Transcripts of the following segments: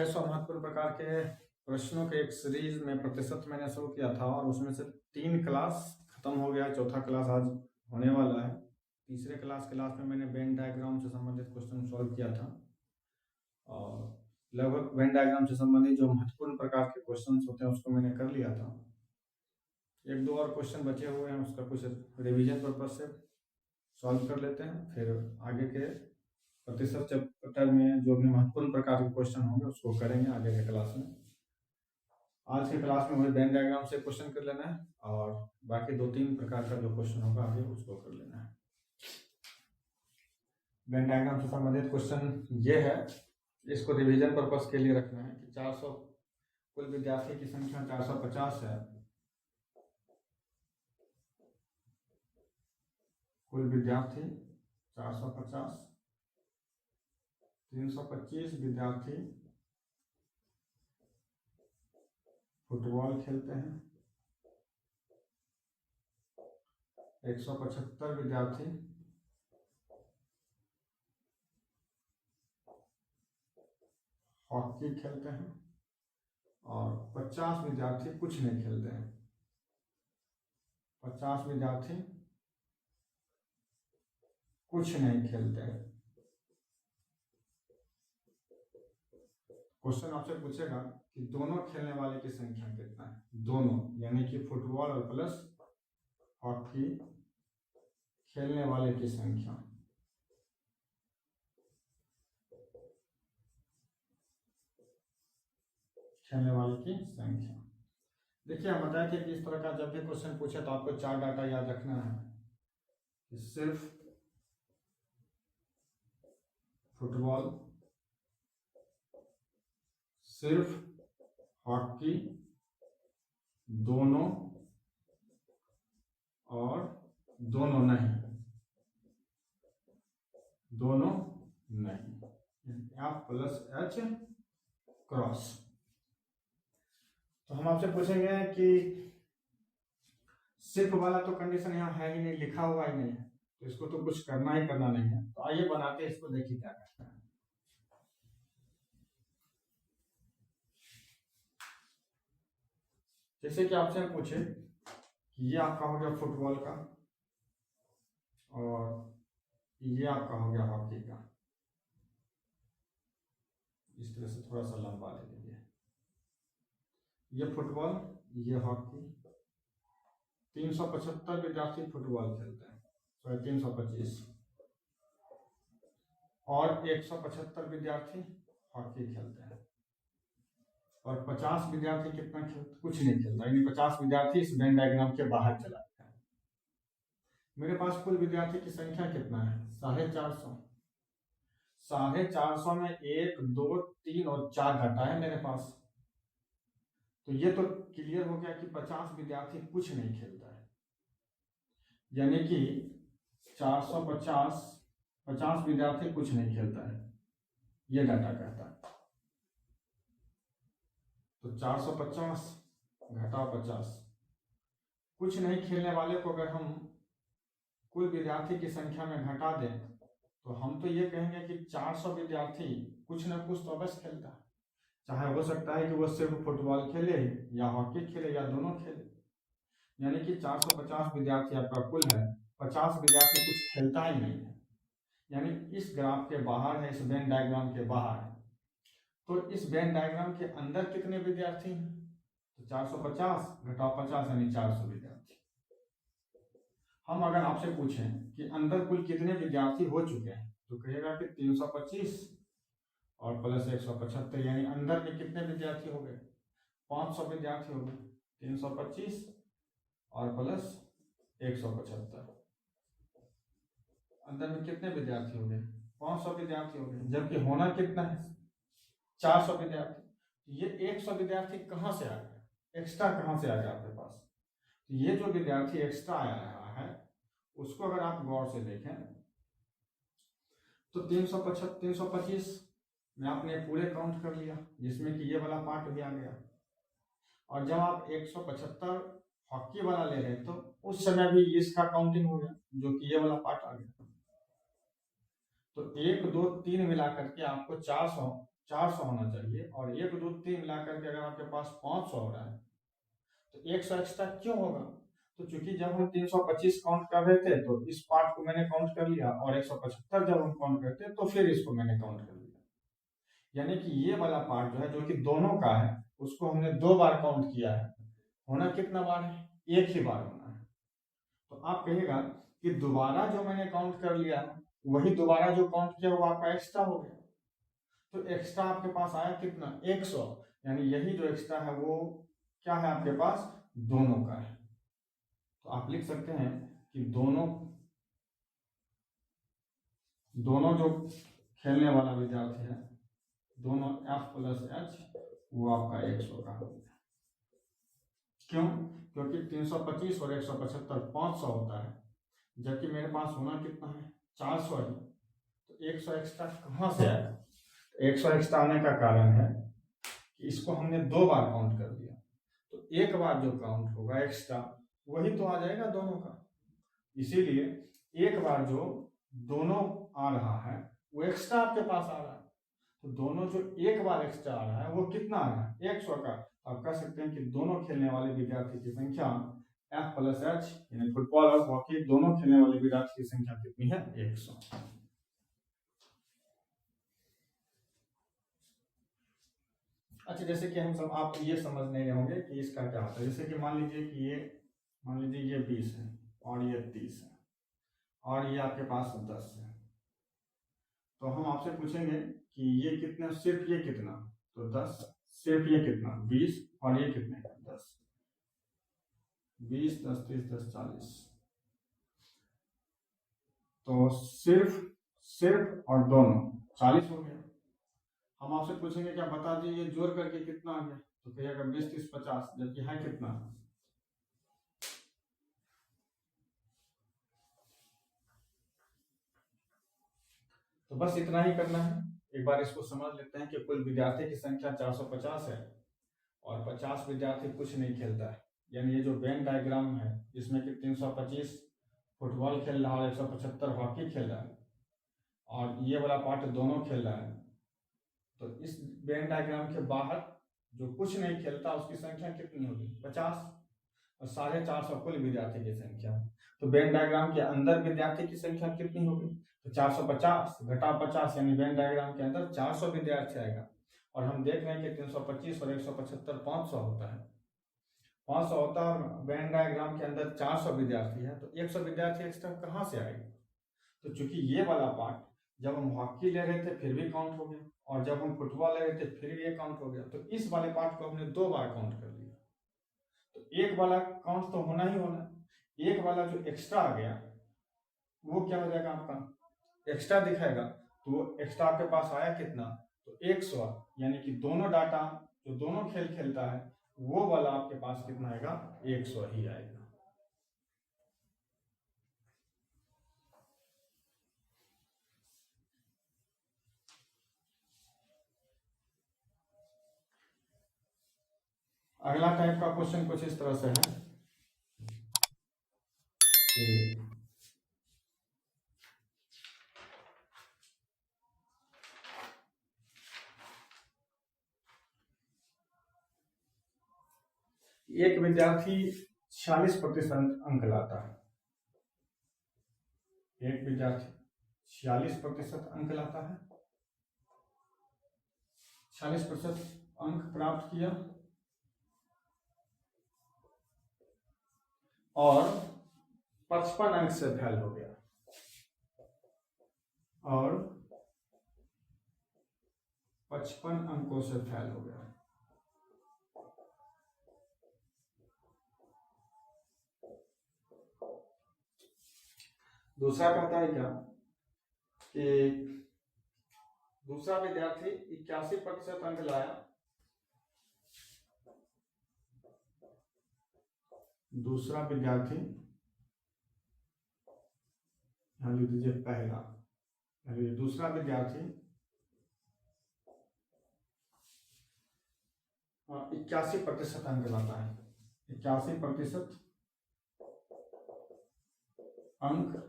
600 महत्वपूर्ण प्रकार के प्रश्नों के एक सीरीज में प्रतिशत मैंने शुरू किया था और उसमें से 3 क्लास खत्म हो गया। चौथा क्लास आज होने वाला है। तीसरे क्लास में मैंने वेन डायग्राम से संबंधित क्वेश्चन सॉल्व किया था और लगभग वेन डायग्राम से संबंधित जो महत्वपूर्ण प्रकार के क्वेश्चन होते हैं उसको मैंने कर लिया था। एक दो और क्वेश्चन बचे हुए हैं, उसका कुछ रिवीजन पर्पज से सॉल्व कर लेते हैं, फिर आगे के प्रतिशत चैप्टर में जो भी महत्वपूर्ण प्रकार के क्वेश्चन होंगे उसको करेंगे आगे के क्लास में। आज के क्लास में मुझे वेन डायग्राम से क्वेश्चन कर लेना है और बाकी 2-3 प्रकार का जो क्वेश्चन होगा आगे उसको कर लेना है। वेन डायग्राम से संबंधित क्वेश्चन ये है, इसको रिवीजन पर्पस के लिए रखना है कि 400 कुल विद्यार्थी की संख्या 450 है। कुल विद्यार्थी 450, 325 विद्यार्थी फुटबॉल खेलते हैं, 175 विद्यार्थी हॉकी खेलते हैं और 50 विद्यार्थी कुछ नहीं खेलते हैं। 50 विद्यार्थी कुछ नहीं खेलते हैं। क्वेश्चन आपसे पूछेगा कि दोनों खेलने वाले की संख्या कितना है। दोनों यानी कि फुटबॉल और प्लस हॉकी खेलने वाले की संख्या। खेलने वाले की संख्या। देखिए, हम बताए थे कि इस तरह का जब भी क्वेश्चन पूछे तो आपको 4 डाटा याद रखना है कि सिर्फ फुटबॉल, सिर्फ हॉकी, दोनों और दोनों नहीं। दोनों नहीं, F प्लस H क्रॉस। तो हम आपसे पूछेंगे कि सिर्फ वाला तो कंडीशन यहाँ है ही नहीं, लिखा हुआ ही नहीं है, तो इसको तो कुछ करना ही करना नहीं है। तो आइए बनाते हैं इसको, देखिए क्या करना है। जैसे कि आपसे हम पूछे कि ये आपका हो गया फुटबॉल का और ये आपका हो गया हॉकी का। इस तरह से थोड़ा सा लंबा ले लीजिए। ये फुटबॉल, ये हॉकी। 375 विद्यार्थी फुटबॉल खेलते हैं, 325, और 175 विद्यार्थी हॉकी खेलते हैं और 50 विद्यार्थी कितना खेलते, कुछ नहीं खेलता, यानी 50 विद्यार्थी इस वेन डायग्राम के बाहर चला गया है। मेरे पास कुल विद्यार्थी की संख्या कितना है, 450। 450 में 1, 2, 3 और 4 घटा है मेरे पास। तो ये तो क्लियर हो गया कि 50 विद्यार्थी कुछ नहीं खेलता है, यानी कि 450 50 विद्यार्थी कुछ नहीं खेलता है, ये डाटा कहता है। तो 450 घटा 50, कुछ नहीं खेलने वाले को अगर हम कुल विद्यार्थी की संख्या में घटा दें तो हम तो ये कहेंगे कि 400 विद्यार्थी कुछ न कुछ तो अवश्य खेलता है। चाहे हो सकता है कि वो सिर्फ फुटबॉल खेले या हॉकी खेले या दोनों खेले, यानी कि 450 विद्यार्थी आपका कुल है, 50 विद्यार्थी कुछ खेलता ही नहीं है, यानी इस ग्राफ के बाहर है, इस वेन डायग्राम के बाहर है। तो इस वेन डायग्राम के अंदर कितने विद्यार्थी हैं, तो 450 घटाओ 50 यानी 400 विद्यार्थी। हम अगर आपसे पूछें कि अंदर कुल कितने विद्यार्थी हो चुके हैं तो कहेगा कि 325 और प्लस 175, यानी अंदर में कितने विद्यार्थी हो गए, 500 विद्यार्थी हो गए। 325 और प्लस 175, अंदर में कितने विद्यार्थी हो गए, 500 विद्यार्थी हो गए, जबकि होना कितना है, 400 विद्यार्थी। ये 100 विद्यार्थी कहां से आ गया, एक्स्ट्रा कहां से आ गया आपके पास। तो ये जो विद्यार्थी एक्स्ट्रा आया है उसको अगर आप गौर से देखें तो 325 में आपने पूरे काउंट कर लिया, जिसमें कि ये वाला पार्ट भी आ गया। और जब आप 175 हॉकी वाला ले रहे तो उस समय भी इसका काउंटिंग हो गया, जो कि ये वाला पार्ट आ गया। तो 1, 2, 3 मिलाकर के आपको 400 400 होना चाहिए, और 1 2 3 मिलाकर के अगर आपके पास 500 हो रहा है तो 100 एक्स्ट्रा क्यों होगा? तो चूंकि जब हम 325 काउंट कर रहे थे तो इस पार्ट को मैंने काउंट कर लिया, और 175 जब हम काउंट करते तो फिर इसको मैंने काउंट कर लिया। यानी कि ये वाला पार्ट जो है, जो कि दोनों का है, उसको हमने 2 बार काउंट किया है। होना कितना बार है? 1 ही बार होना है। तो आप कहिएगा कि दोबारा जो मैंने काउंट कर लिया है, वही दोबारा जो काउंट किया वो आपका एक्स्ट्रा हो गया। तो एक्स्ट्रा आपके पास आया कितना? 100। यानी यही जो एक्स्ट्रा है वो क्या है आपके पास? दोनों का है। तो आप लिख सकते हैं कि दोनों जो खेलने वाला विद्यार्थी है, दोनों F+H वो आपका 100 का हो गया। क्यों? क्योंकि 325 और 175 500 होता है, जबकि मेरे पास होना कितना है? 400 ही। तो 100 एक्स्ट्रा कहाँ से आया? 100 एक्स्ट्रा आने का कारण है कि इसको हमने 2 बार काउंट कर दिया, तो एक बार जो काउंट होगा एक्स्ट्रा वही तो आ जाएगा दोनों का। इसीलिए एक बार जो दोनों आ रहा है वो एक्स्ट्रा आपके पास आ रहा है। तो दोनों जो एक बार एक्स्ट्रा आ रहा है वो कितना आ रहा है? 100 का। आप कह सकते हैं कि दोनों खेलने वाले विद्यार्थी की संख्या F+H, यानी फुटबॉल और हॉकी दोनों खेलने वाले विद्यार्थी की संख्या कितनी है? 100। अच्छा, जैसे कि हम सब आप ये समझ नहीं रहे होंगे कि इसका क्या होता है। जैसे कि मान लीजिए ये 20 है और ये 30 है और ये आपके पास 10 है, तो हम आपसे पूछेंगे कि ये कितना, सिर्फ ये कितना? तो 10। सिर्फ ये कितना? 20। और ये कितने? 10। 20 10 30 10 40। तो सिर्फ और दोनों 40 हो गया। हम आपसे पूछेंगे क्या बता दीजिए जोड़ करके कितना आ गया? तो कहिएगा 20 30 50, जबकि है कितना? तो बस इतना ही करना है। एक बार इसको समझ लेते हैं कि कुल विद्यार्थी की संख्या 450 है और 50 विद्यार्थी कुछ नहीं खेलता है। यानी ये जो वेन डायग्राम है जिसमें कि 325 फुटबॉल खेल रहा है और 175 हॉकी खेल रहा है और ये वाला पार्ट दोनों खेल रहा है, तो इस वेन डायग्राम के बाहर जो कुछ नहीं खेलता उसकी संख्या कितनी होगी? 50। और 450 कुल विद्यार्थी की संख्या। तो वेन डायग्राम के अंदर विद्यार्थी की संख्या कितनी होगी? तो 450 घटा 50, यानी वेन डायग्राम के अंदर 400 विद्यार्थी आएगा। और हम देख रहे हैं कि 325 और 175 500 होता है। 500 होता है और वेन डायग्राम के अंदर 400 विद्यार्थी है, तो 100 विद्यार्थी एक्स्ट्रा कहाँ से आएगा? तो चूंकि ये वाला पार्ट जब हम हॉकी ले रहे थे फिर भी काउंट हो गया, और जब हम फुटबॉल ले रहे थे फिर ये काउंट हो गया, तो इस वाले पार्ट को हमने 2 बार काउंट कर लिया। तो एक वाला काउंट तो होना ही होना, एक वाला जो एक्स्ट्रा आ गया वो क्या हो जाएगा? आपका एक्स्ट्रा दिखाएगा। तो वो एक्स्ट्रा आपके पास आया कितना? तो 100। यानी कि दोनों डाटा जो दोनों खेल खेलता है वो वाला आपके पास कितना आएगा? 100 ही आएगा। अगला टाइप का क्वेश्चन कुछ इस तरह से है कि एक विद्यार्थी 46% अंक लाता है। एक विद्यार्थी 46% अंक लाता है, 46% अंक प्राप्त किया और 55 अंक से फेल हो गया, और 55 अंकों से फेल हो गया। दूसरा कहता है क्या कि दूसरा विद्यार्थी 81% अंक लाया, दूसरा विद्यार्थी ध्यान दीजिए पहला, दूसरा विद्यार्थी 81% अंक लाता है, 81% अंक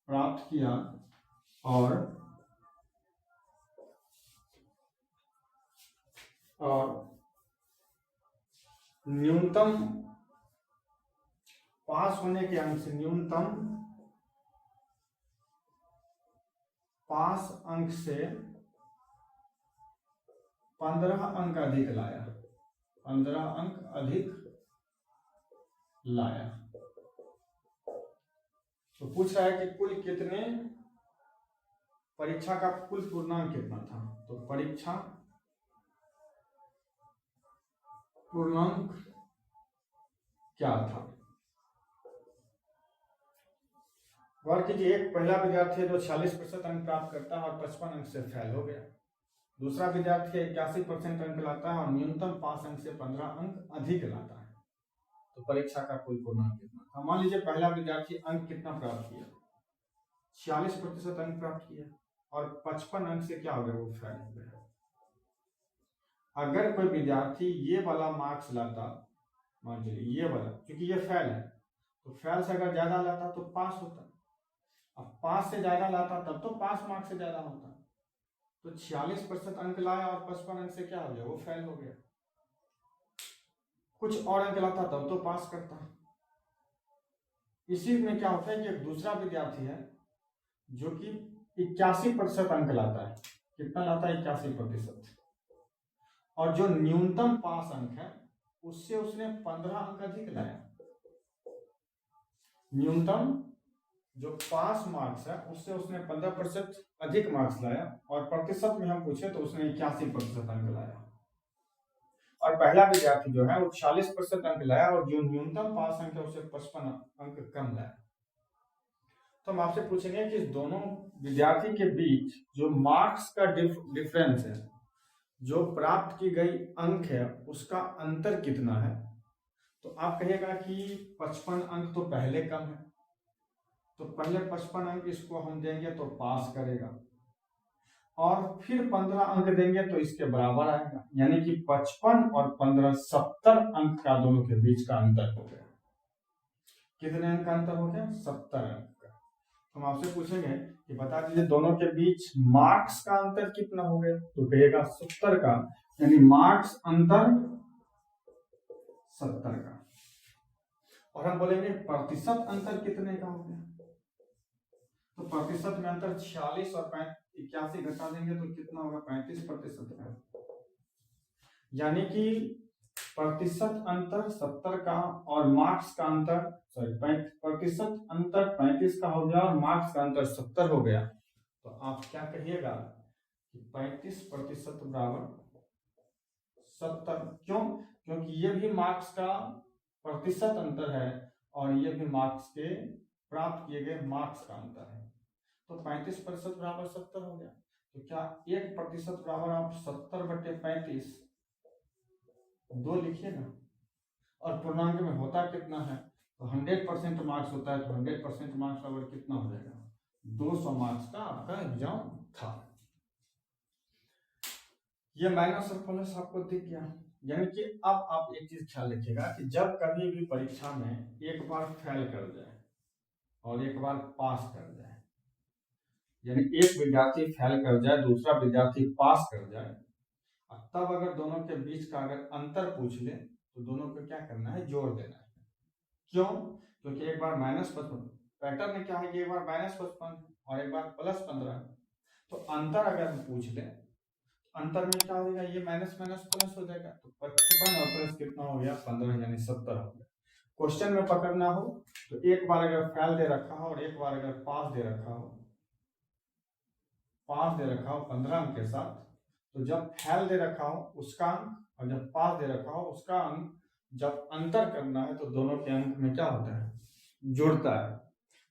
प्राप्त किया और और न्यूनतम पास होने के अंक से न्यूनतम पास अंक से 15 अंक अधिक लाया, 15 अंक अधिक लाया। तो पूछ रहा है कि कुल कितने, परीक्षा का कुल पूर्णांक कितना था। तो परीक्षा पूर्णांक क्या था। गौर कीजिए, एक पहला विद्यार्थी है जो 46% अंक प्राप्त करता है और 55 अंक से फेल हो गया। दूसरा विद्यार्थी 81% अंक लाता है और न्यूनतम पास अंक से 15 अंक अधिक लाता है। तो परीक्षा का कुल पूर्णांक कितना था। मान लीजिए पहला विद्यार्थी अंक कितना प्राप्त किया, 46% अंक प्राप्त किया और 55 अंक से क्या हो गया, वो फेल हो गया। अगर कोई विद्यार्थी ये वाला मार्क्स लाता, मान लीजिए ये वाला, क्योंकि ये फेल है, तो फेल से अगर ज्यादा लाता तो पास होता, अब पास से ज्यादा लाता तब तो पास मार्क्स से ज्यादा होता। तो 46% अंक लाया और 55 अंक से क्या हो गया, वो फेल हो गया। कुछ और अंक लाता तब तो पास करता। इसी में क्या होता है कि एक दूसरा विद्यार्थी है जो कि 81% अंक लाता है। कितना लाता है, 81%। और जो न्यूनतम पास अंक है उससे उसने 15 अंक अधिक लाया। न्यूनतम जो पास मार्क्स है उससे उसने 15% अधिक मार्क्स लाया और प्रतिशत में हम पूछे तो उसने 81% अंक लाया। और पहला विद्यार्थी जो है वो 40% अंक लाया और जो न्यूनतम पास अंक है उससे 55 अंक कम लाया। तो हम आपसे पूछेंगे कि दोनों विद्यार्थी के बीच जो मार्क्स का डिफरेंस है, जो प्राप्त की गई अंक है, उसका अंतर कितना है। तो आप कहिएगा कि 55 अंक तो पहले कम है, तो पहले 55 अंक इसको हम देंगे तो पास करेगा और फिर 15 अंक देंगे तो इसके बराबर आएगा। यानी कि 55 और 15 70 अंक का दोनों के बीच का अंतर हो गया। कितने अंक का अंतर हो गया, 70 अंक का। हम आपसे पूछेंगे कि बता दीजिए दोनों के बीच मार्क्स का अंतर कितना हो गया। तो कहिएगा 70 का, यानी मार्क्स अंतर 70 का। और हम बोलेंगे प्रतिशत अंतर कितने का हो गया। तो प्रतिशत में अंतर 46 और 81 घटा देंगे तो कितना होगा, 35% का। यानी कि प्रतिशत अंतर 70 का और मार्क्स का अंतर, प्रतिशत अंतर 35 का हो गया और मार्क्स का अंतर 70 हो गया। तो आप क्या कहिएगा कि 35% बराबर 70। क्यों, क्योंकि ये भी मार्क्स का प्रतिशत अंतर है और ये भी मार्क्स के प्राप्त किए गए मार्क्स का अंतर है। तो 35% बराबर 70 हो गया। तो क्या 1% बराबर आप 70/35 2 लिखिएगा। और पूर्णांक में होता कितना है, तो 100% मार्क्स होता है, तो 100% मार्क्स बराबर कितना हो जाएगा, 200 मार्क्स का आपका एग्जाम था। ये माइनस और प्लस आपको दिख गया। यानी कि अब आप एक चीज ख्याल रखिएगा कि जब कभी भी परीक्षा में एक बार फेल कर जाए और एक बार पास कर जाए, यानी एक विद्यार्थी फेल कर जाए, दूसरा विद्यार्थी पास कर जाए, तब अगर दोनों के बीच का अगर अंतर पूछ ले तो दोनों को क्या करना है, जोड़ देना है। क्यों, क्योंकि एक बार -55, पैटर्न में क्या है कि एक बार -55 और एक बार +15, तो अंतर अगर हम पूछ ले, अंतर में क्या होगा, ये माइनस माइनस प्लस हो जाएगा। तो 55 और प्लस कितना हो गया, 15, यानी 70 हो गया। क्वेश्चन में पकड़ना हो तो एक बार अगर फेल दे रखा हो और एक बार अगर पास दे रखा हो, 15 अंक के साथ, तो जब फेल दे रखा हो उसका अंक और जब पास दे रखा हो उसका अंक, जब अंतर करना है तो दोनों के अंक में क्या होता है, जुड़ता है।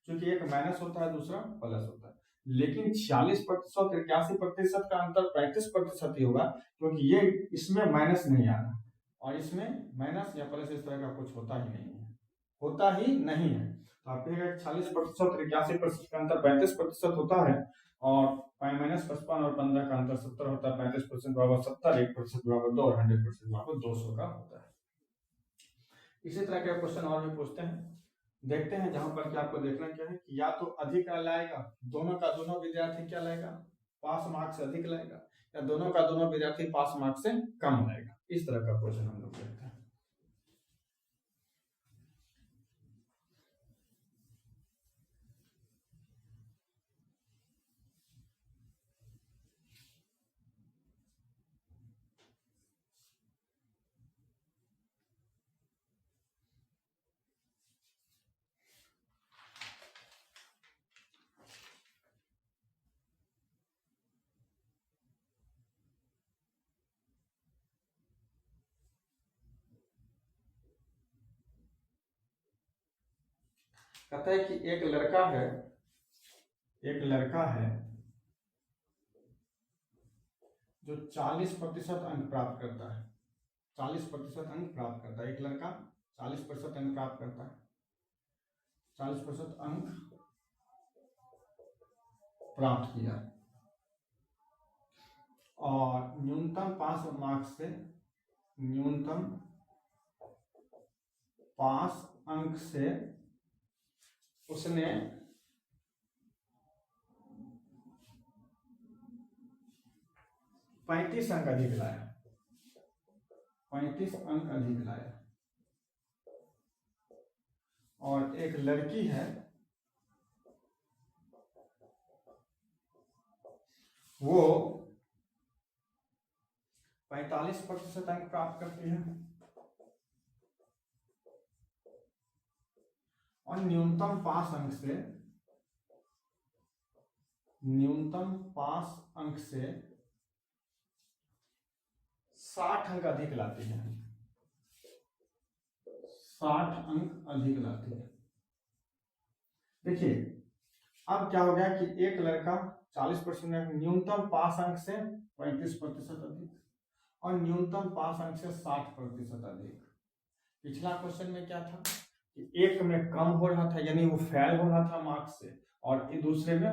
क्योंकि एक माइनस होता है दूसरा प्लस होता है। लेकिन 46% और 81% का अंतर 35% ही होगा, क्योंकि ये इसमें माइनस नहीं आ रहा और इसमें माइनस या प्लस इस तरह का कुछ होता ही नहीं है, होता ही नहीं है। तो आप कहेगा 46% और 81% का अंतर 35% होता है और -55 और 15 का अंतर 70 होता है। 35% बराबर 70, 1% बराबर 2 और 100% बराबर 200 का होता है। इसी तरह के क्वेश्चन और भी पूछते हैं, देखते हैं। जहां पर कि आपको देखना क्या है कि या तो अधिक लाएगा, दोनों का दोनों विद्यार्थी क्या लाएगा, पास मार्क्स अधिक लाएगा, या दोनों का दोनों विद्यार्थी पास मार्क्स से कम लाएगा। इस तरह का क्वेश्चन हम लोग देखते हैं। कहता है कि एक लड़का है जो 40% अंक प्राप्त करता है। 40% अंक प्राप्त करता है। एक लड़का 40% अंक प्राप्त करता है। 40% अंक प्राप्त किया और न्यूनतम पास अंक से उसने 35 अंक अधिक लाया। 35 अंक अधिक लाया। और एक लड़की है वो 45% अंक प्राप्त करती है और न्यूनतम पास अंक से 60 अंक अधिक लाती है। 60 अंक अधिक लाती है। देखिए अब क्या हो गया कि एक लड़का 40% न्यूनतम पास अंक से 35% अधिक और न्यूनतम पास अंक से 60% अधिक। पिछला क्वेश्चन में क्या था कि एक में कम हो रहा था यानी वो फेल हो रहा था मार्क्स से और दूसरे में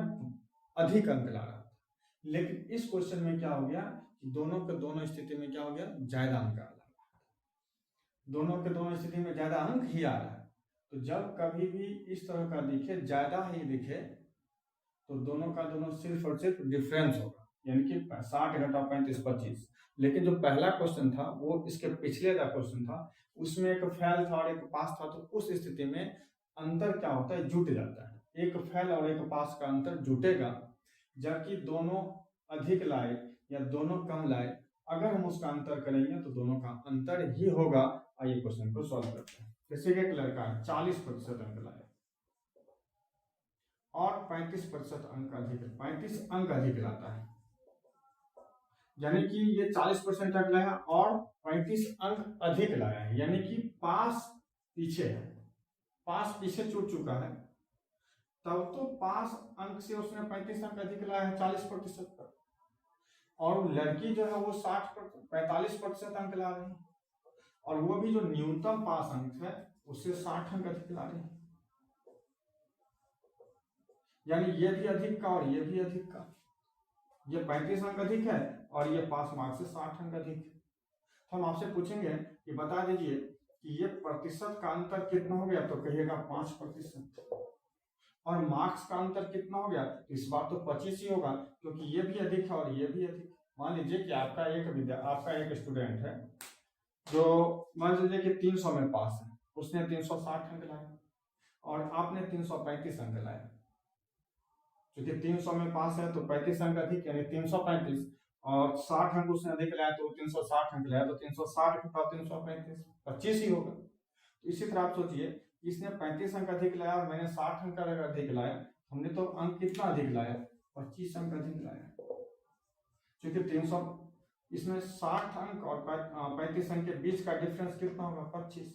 अधिक अंक ला रहा था। लेकिन इस क्वेश्चन में क्या हो गया कि दोनों के दोनों स्थिति में क्या हो गया, ज्यादा अंक आ रहा है। दोनों के दोनों स्थिति में ज्यादा अंक ही आ रहा है। तो जब कभी भी इस तरह का दिखे, ज्यादा ही दिखे, तो दोनों का दोनों सिर्फ और सिर्फ डिफरेंस होगा, यानी कि 60 घटा 35 25। लेकिन जो पहला क्वेश्चन था वो इसके पिछले का क्वेश्चन था, उसमें एक फेल था और एक पास था। तो उस स्थिति में अंतर क्या होता है, जुट जाता है। एक फेल और एक पास का अंतर जुटेगा, जबकि दोनों अधिक लाए या दोनों कम लाए, अगर हम उसका अंतर करेंगे तो दोनों का अंतर ही होगा। आइए क्वेश्चन को सॉल्व करते हैं। जैसे एक लड़का 40% अंक लाया और 35% अंक अधिक 35 अंक अधिक लाता है, यानी कि ये 40% अंक लाया और 35 अंक अधिक लाया है, यानी कि पास पीछे है। पास पीछे छूट चुका है, तब तो पास अंक से उसने 35 अंक अधिक लाया है 40% पर। और लड़की जो है वो 45% अंक ला रही है और वो भी जो न्यूनतम पास अंक है उससे 60 अंक अधिक ला रही है, यानी ये भी अधिक का और ये भी अधिक का। ये 35 अंक अधिक है और ये पास मार्क्स से 60 अंक अधिक है। तो हम आपसे पूछेंगे कि बता दीजिए कि ये प्रतिशत का अंतर कितना हो गया, तो कहिएगा 5%। और मार्क्स का अंतर कितना हो गया, तो इस बार तो 25 ही होगा, क्योंकि ये भी अधिक है और ये भी अधिक। मान लीजिए कि आपका एक स्टूडेंट है जो मान लीजिए कि 300 में पास है, उसने 360 अंक लाया और आपने 335 अंक लाया। क्योंकि 300 में पास है तो 35 अंक अधिक यानी 335 और 60 अंक उसने अधिक लाया तो 360 अंक लाया, तो 360 के बाद 335 25 ही होगा। तो इसी तरह आप सोचिए, इसने 35 अंक अधिक लाया और मैंने 60 अंक अधिक लाया, हमने तो अंक कितना अधिक लाया, 25 अंक अधिक लाया। क्योंकि 300 इसमें 60 अंक और 35 अंक के बीच का डिफरेंस कितना होगा, 25,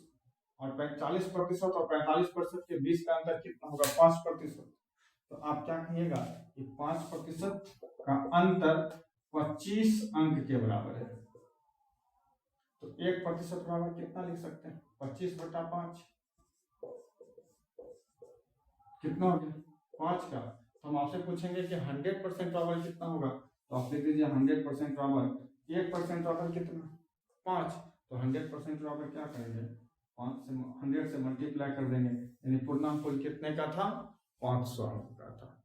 और 40% और 45% के बीच का अंतर कितना होगा, 5%। तो आप क्या कहिएगा कि 5% का अंतर 25 अंक के बराबर है। तो 1% बराबर कितना लिख सकते हैं, 25/5 कितना हो गया, 5 का। तो हम आपसे पूछेंगे कि 100% बराबर कितना होगा, तो आप लिख दीजिए 100% बराबर 1% बराबर कितना, 5। तो 100% बराबर क्या करेंगे, 5 से 100 से मल्टीप्लाई कर देंगे, यानी पूर्णांक कुल कितने का था, 500 अंक का था।